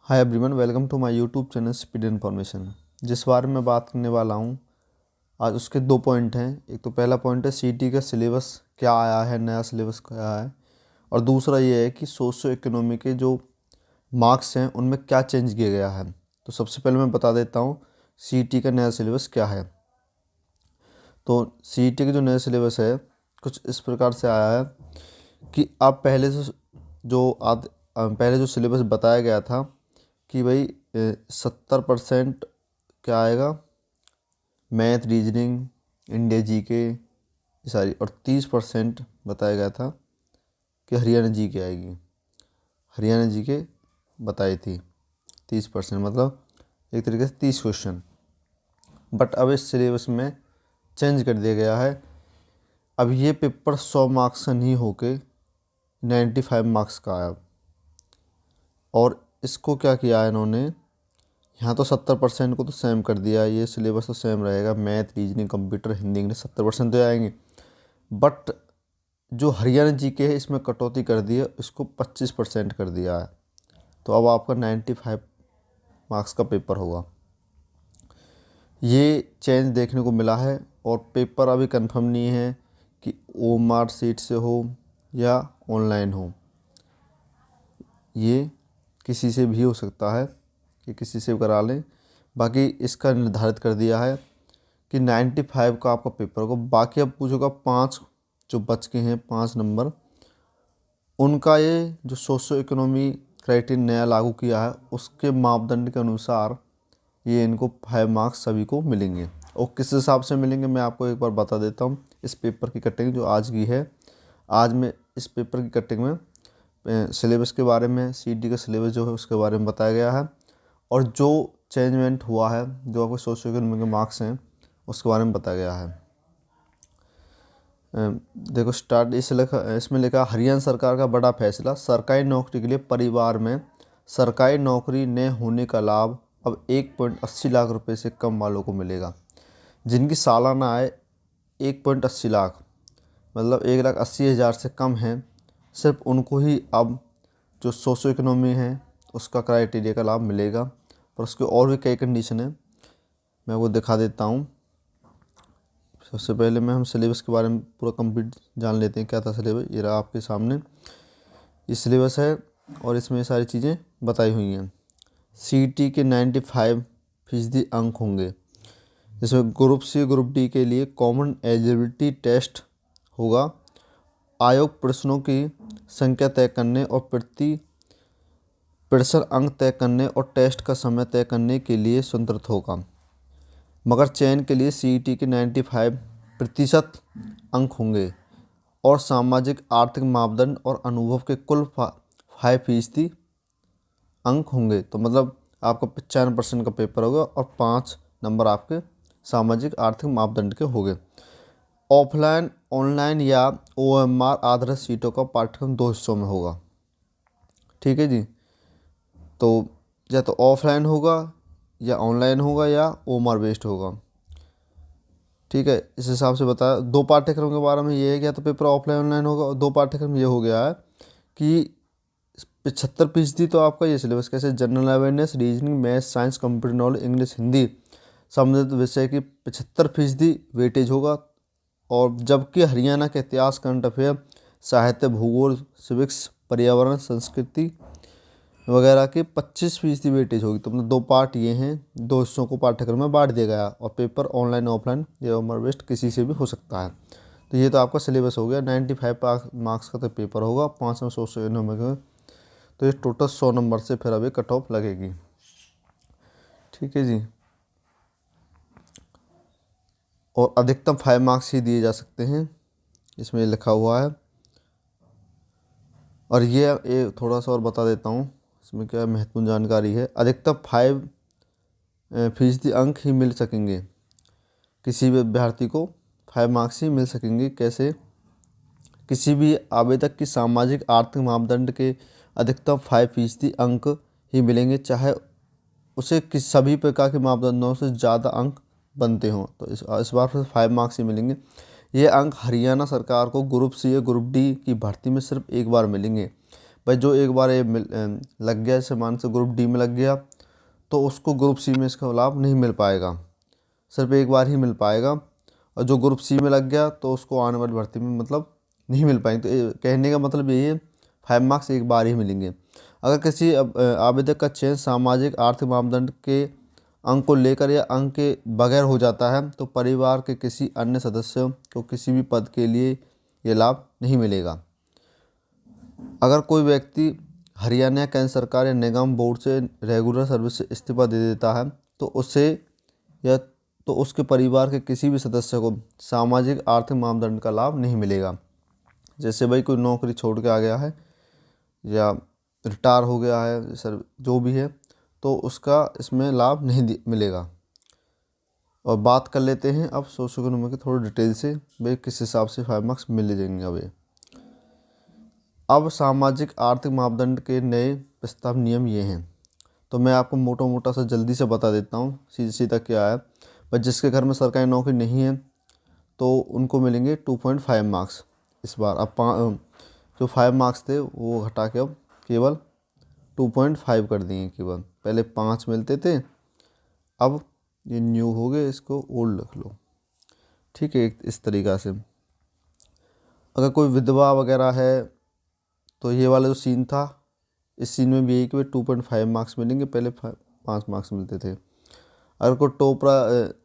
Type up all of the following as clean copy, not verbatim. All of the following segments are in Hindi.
Hi everyone, welcome to my YouTube channel speed information. जिस बारे में बात करने वाला हूँ आज, उसके दो पॉइंट हैं। एक तो पहला पॉइंट है सीईटी का सिलेबस क्या आया है, नया सिलेबस क्या है, और दूसरा ये है कि सोशो इकोनॉमी के जो मार्क्स हैं उनमें क्या चेंज किया गया है। तो सबसे पहले मैं बता देता हूँ सीईटी का नया सिलेबस क्या है। तो सीईटी का जो नया सिलेबस है कुछ इस प्रकार से आया है कि आप पहले जो सिलेबस बताया गया था कि भाई 70% क्या आएगा, मैथ, रीजनिंग, इंडिया जीके, ये सारी, और 30% बताया गया था कि हरियाणा जीके आएगी। हरियाणा जीके बताई थी 30%, मतलब एक तरीके से 30 क्वेश्चन। बट अब इस सिलेबस में चेंज कर दिया गया है। अब ये पेपर 100 मार्क्स का नहीं होके 95 मार्क्स का आया। और इसको क्या किया है इन्होंने, यहाँ तो 70% को तो सेम कर दिया, ये सिलेबस तो सेम रहेगा, math, reasoning, computer, Hindi, English 70% तो आएंगे। बट जो हरियाणा जीके है इसमें कटौती कर दी है, इसको 25% कर दिया है। तो अब आपका 95 मार्क्स का पेपर होगा। ये चेंज देखने को मिला है। और पेपर अभी कंफर्म नहीं है कि ओएमआर सीट से हो या ऑनलाइन हो, ये किसी से भी हो सकता है कि किसी से करा लें। बाकी इसका निर्धारित कर दिया है कि 95 का आपका पेपर होगा। बाकी अब पूछोगा 5 जो बच के हैं, 5 नंबर, उनका ये जो सोशो इकोनॉमी क्राइटेरिया नया लागू किया है उसके मापदंड के अनुसार ये इनको 5 मार्क्स सभी को मिलेंगे। और किस हिसाब से मिलेंगे मैं आपको एक बार बता देता हूँ। इस पेपर की कटिंग जो आज की है, आज में इस पेपर की कटिंग में सिलेबस के बारे में, सीईटी का सिलेबस जो है उसके बारे में बताया गया है, और जो चेंजमेंट हुआ है, जो आपके सोशो इकोनॉमी के मार्क्स हैं उसके बारे में बताया गया है। देखो स्टार्ट इसमें लिखा हरियाणा सरकार का बड़ा फैसला, सरकारी नौकरी के लिए परिवार में सरकारी नौकरी न होने का लाभ अब 1.80 लाख रुपए से कम वालों को मिलेगा। जिनकी सालाना आय 1.80 लाख, मतलब 1,80,000 से कम है, सिर्फ उनको ही अब जो सोशो इकोनॉमी है उसका क्राइटेरिया का लाभ मिलेगा। पर उसके और भी कई कंडीशन है, मैं वो दिखा देता हूँ। सबसे पहले में हम सिलेबस के बारे में पूरा कंप्लीट जान लेते हैं। क्या था सिलेबस, ये रहा आपके सामने, ये सिलेबस है और इसमें ये सारी चीज़ें बताई हुई हैं। सीईटी के 95% अंक होंगे, जिसमें ग्रुप सी ग्रुप डी के लिए कॉमन एलिजिबिलिटी टेस्ट होगा। आयोग प्रश्नों की संख्या तय करने और प्रतिशत अंक तय करने और टेस्ट का समय तय करने के लिए स्वतंत्र होगा। मगर चयन के लिए सीईटी के 95% अंक होंगे और सामाजिक आर्थिक मापदंड और अनुभव के कुल 5% अंक होंगे। तो मतलब आपका 95% का पेपर होगा और 5 नंबर आपके सामाजिक आर्थिक मापदंड के होंगे। ऑफलाइन, ऑनलाइन या ओएमआर आधारित सीटों का पाठ्यक्रम 2 हिस्सों में होगा। ठीक है जी। तो या तो ऑफलाइन होगा या ऑनलाइन होगा या ओएमआर बेस्ड होगा। ठीक है, इस हिसाब से बताया। 2 पाठ्यक्रम के बारे में ये है कि या तो पेपर ऑफलाइन ऑनलाइन होगा, और 2 पाठ्यक्रम ये हो गया है कि 75% तो आपका ये सिलेबस कैसे general awareness, reasoning, math, science, computer knowledge, English, Hindi संबंधित विषय की 75% वेटेज होगा। और जबकि हरियाणा के इतिहास, करंट अफेयर, साहित्य, भूगोल, सिविक्स, पर्यावरण, संस्कृति वगैरह की 25% वेटेज होगी। तो मतलब 2 पार्ट ये हैं, 2 हिस्सों को पाठ्यक्रम में बांट दिया गया। और पेपर ऑनलाइन, ऑफलाइन या ओएमआर बेस्ड किसी से भी हो सकता है। तो ये तो आपका सिलेबस हो गया। 95 मार्क्स का तो पेपर होगा, 5 में सोशल इकोनॉमिक, तो ये टोटल 100 नंबर से फिर अभी कट ऑफ लगेगी। ठीक है जी। और अधिकतम 5 मार्क्स ही दिए जा सकते हैं, इसमें लिखा हुआ है। और ये थोड़ा सा और बता देता हूँ, इसमें क्या महत्वपूर्ण जानकारी है। अधिकतम 5% अंक ही मिल सकेंगे, किसी भी अभ्यर्थी को 5 मार्क्स ही मिल सकेंगे। कैसे, किसी भी आवेदक की सामाजिक आर्थिक मापदंड के अधिकतम 5% अंक ही मिलेंगे, चाहे उसे सभी प्रकार के मापदंडों से ज़्यादा अंक बनते हों। तो इस बार फिर 5 मार्क्स ही मिलेंगे। ये अंक हरियाणा सरकार को ग्रुप सी या ग्रुप डी की भर्ती में सिर्फ एक बार मिलेंगे। भाई जो एक बार ये लग गया, जैसे मान से ग्रुप डी में लग गया, तो उसको ग्रुप सी में इसका लाभ नहीं मिल पाएगा, सिर्फ एक बार ही मिल पाएगा। और जो ग्रुप सी में लग गया तो उसको आने वाली भर्ती में मतलब नहीं मिल पाएंगे। तो कहने का मतलब यही है, 5 मार्क्स एक बार ही मिलेंगे। अगर किसी आवेदक का चयन सामाजिक आर्थिक मापदंड के अंक को लेकर या अंक के बगैर हो जाता है तो परिवार के किसी अन्य सदस्य को किसी भी पद के लिए ये लाभ नहीं मिलेगा। अगर कोई व्यक्ति हरियाणा या केंद्र सरकार या निगम बोर्ड से रेगुलर सर्विस से इस्तीफा दे देता है तो उसे या तो उसके परिवार के किसी भी सदस्य को सामाजिक आर्थिक मापदंड का लाभ नहीं मिलेगा। जैसे भाई कोई नौकरी छोड़ के आ गया है या रिटायर हो गया है सर, जो भी है, तो उसका इसमें लाभ नहीं मिलेगा। और बात कर लेते हैं अब सोशो इकोनॉमी के थोड़ी डिटेल से, भाई किस हिसाब से 5 मार्क्स मिल जाएंगे। अब सामाजिक आर्थिक मापदंड के नए प्रस्ताव नियम ये हैं, तो मैं आपको मोटा मोटा सा जल्दी से बता देता हूँ सीधा सीधा क्या है। पर जिसके घर में सरकारी नौकरी नहीं है तो उनको मिलेंगे 2.5 मार्क्स इस बार। अब जो 5 मार्क्स थे वो हटा के अब केवल 2.5 कर दिए केवल। पहले 5 मिलते थे, अब ये न्यू हो गए, इसको ओल्ड रख लो, ठीक है। इस तरीक़ा से अगर कोई विधवा वगैरह है तो ये वाला जो सीन था, इस सीन में भी यही कि 2.5 मार्क्स मिलेंगे, पहले 5 मार्क्स मिलते थे। अगर कोई टोपरा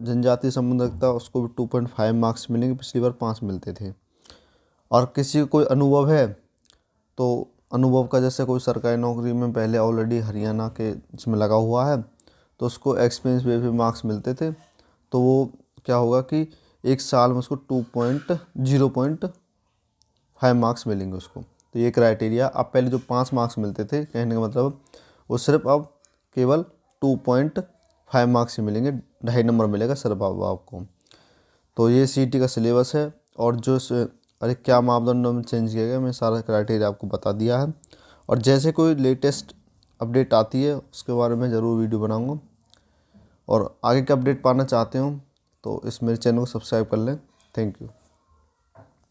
जनजाति संबंध रखता उसको भी 2.5 मार्क्स मिलेंगे, पिछली बार 5 मिलते थे। और किसी को कोई अनुभव है तो अनुभव का, जैसे कोई सरकारी नौकरी में पहले ऑलरेडी हरियाणा के इसमें लगा हुआ है तो उसको एक्सपीरियंस बेस पे मार्क्स मिलते थे, तो वो क्या होगा कि एक साल में उसको 0.5 मार्क्स मिलेंगे उसको। तो ये क्राइटेरिया। अब पहले जो 5 मार्क्स मिलते थे, कहने का मतलब वो सिर्फ अब केवल 2.5 मार्क्स ही मिलेंगे, 2.5 नंबर मिलेगा सिर्फ अब आपको। तो ये सीईटी का सिलेबस है। और जो अरे क्या मापदंडों में चेंज किया गया, मैं सारा क्राइटेरिया आपको बता दिया है। और जैसे कोई लेटेस्ट अपडेट आती है उसके बारे में ज़रूर वीडियो बनाऊँगा। और आगे के अपडेट पाना चाहते हो तो इस मेरे चैनल को सब्सक्राइब कर लें। Thank you.